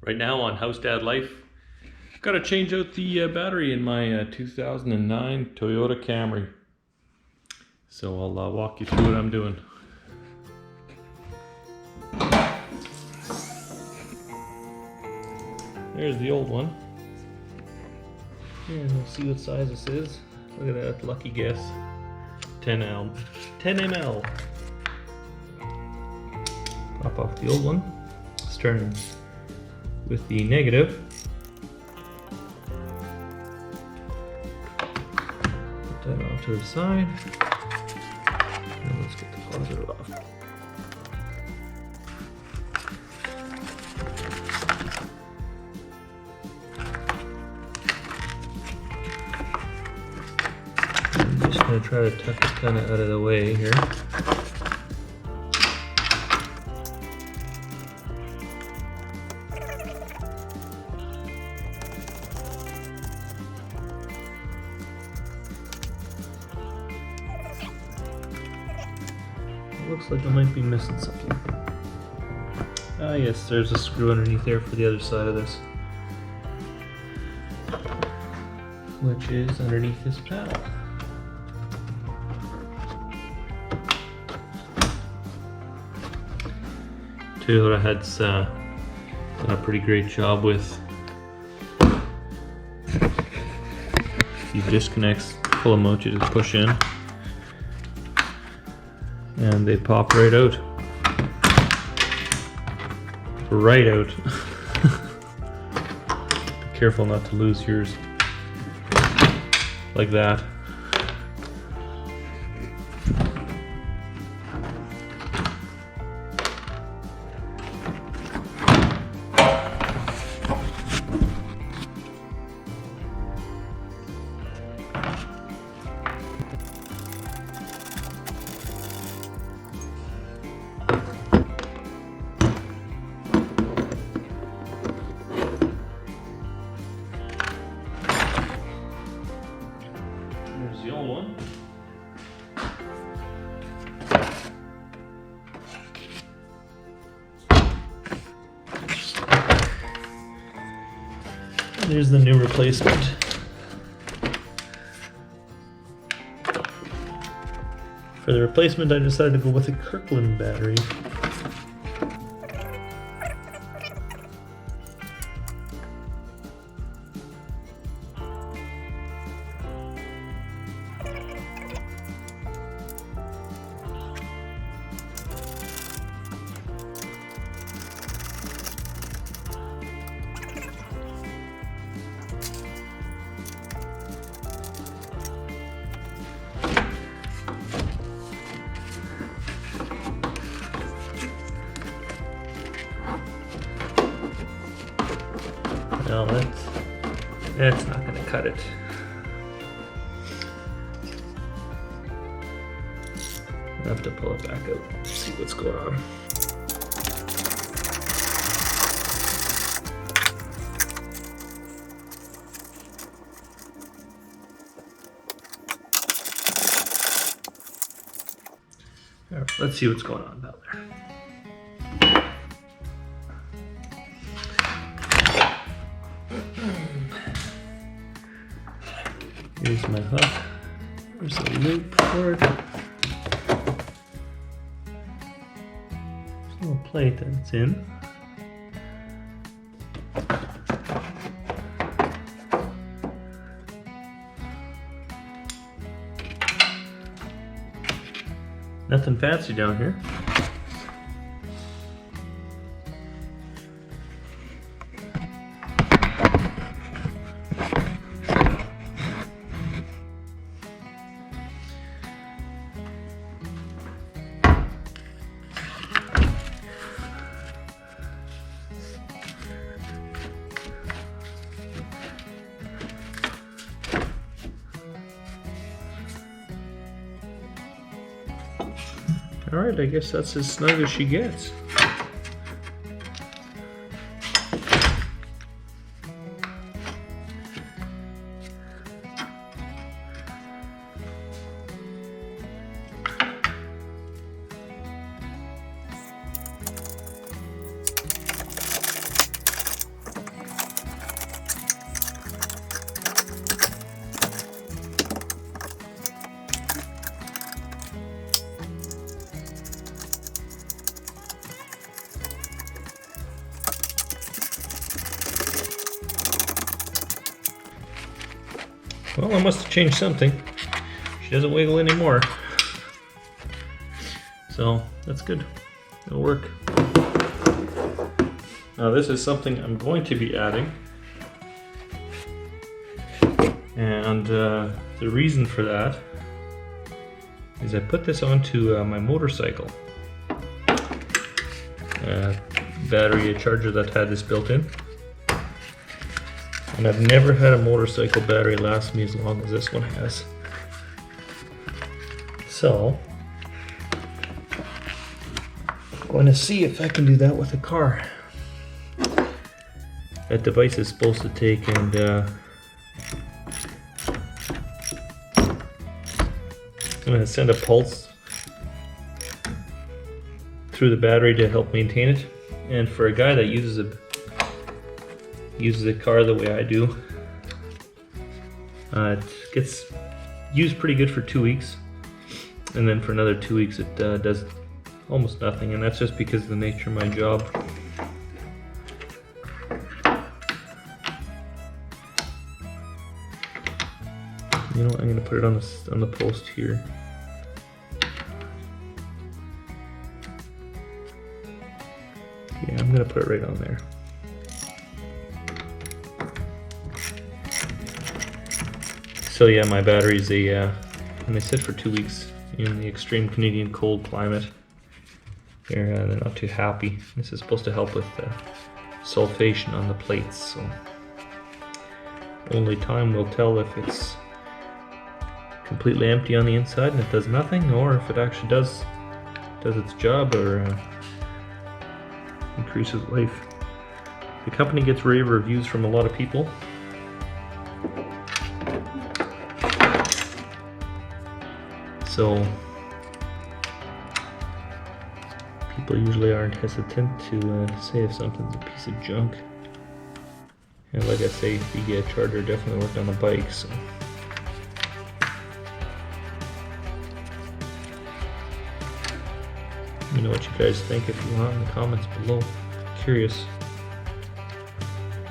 Right now on House Dad Life, got to change out the battery in my 2009 Toyota Camry. So I'll walk you through what I'm doing. There's the old one. And we'll see what size this is. Look at that, lucky guess. 10 ml. Pop off the old one. Starting with the negative. Put that off to the side. And let's get the positive off. I'm just going to try to tuck it kind of out of the way here. Looks like I might be missing something. Ah yes, there's a screw underneath there for the other side of this, which is underneath this panel. Toyota had done a pretty great job with these disconnects. Pull them out, you just push in. And they pop right out. Right out. Be careful not to lose yours like that. There's the old one. And there's the new replacement. For the replacement, I decided to go with a Kirkland battery. No, that's not going to cut it. I have to pull it back out to see what's going on. All right, let's see what's going on down there. Here's my hook. There's a loop for it. There's a little plate that it's in. Nothing fancy down here. Alright, I guess that's as snug as she gets. Well, I must have changed something. She doesn't wiggle anymore. So that's good. It'll work. Now this is something I'm going to be adding. And the reason for that is I put this onto my motorcycle. Battery charger that had this built in. And I've never had a motorcycle battery last me as long as this one has. So, I'm going to see if I can do that with a car. That device is supposed to take and I'm going to send a pulse through the battery to help maintain it. And for a guy that uses a car the way I do, it gets used pretty good for 2 weeks, and then for another 2 weeks it does almost nothing, and that's just because of the nature of my job. You know what, I'm going to put it on the post here. Yeah, I'm going to put it right on there. So yeah, my batteries, and they sit for 2 weeks in the extreme Canadian cold climate. They're not too happy. This is supposed to help with sulfation on the plates, so only time will tell if it's completely empty on the inside and it does nothing, or if it actually does its job or increases life. The company gets rave reviews from a lot of people. So people usually aren't hesitant to say if something's a piece of junk. And like I say, the charger definitely worked on the bike, so. Let me know what you guys think if you want in the comments below. Curious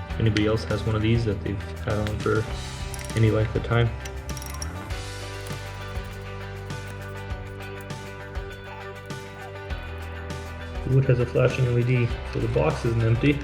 if anybody else has one of these that they've had on for any length of time. The wood has a flashing LED, so the box isn't empty.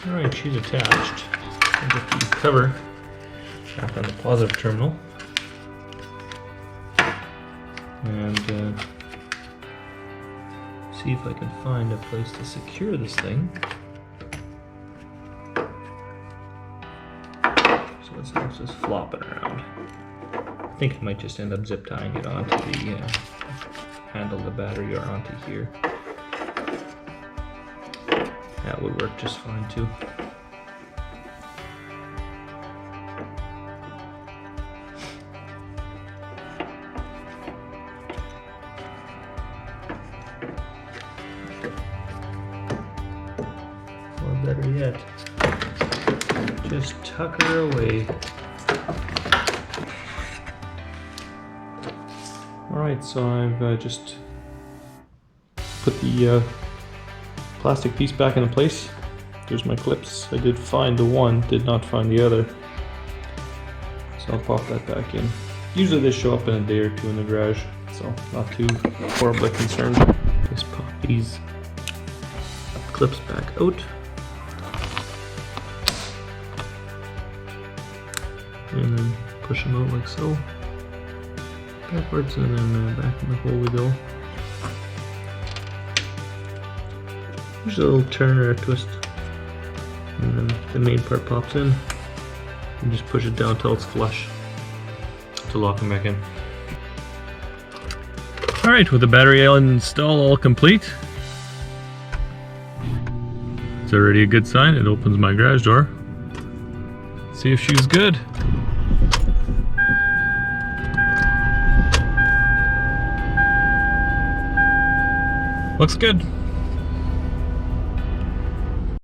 Alright, she's attached. I'll get the cover back on the positive terminal. And see if I can find a place to secure this thing. So it's not just flopping around. I think I might just end up zip tying it onto the handle of the battery or onto here. That would work just fine too. Or better yet, just tuck her away. Alright, so I've just put the plastic piece back into place. There's my clips. I did find the one, did not find the other. So I'll pop that back in. Usually they show up in a day or two in the garage, so not too horribly concerned. Just pop these clips back out. And then push them out like so. Backwards, and then back in the hole we go. There's a little turn or a twist, and then the main part pops in. And just push it down until it's flush to lock them back in. Alright, with the battery install all complete, It's already a good sign. It opens my garage door. See if she's good. Looks good.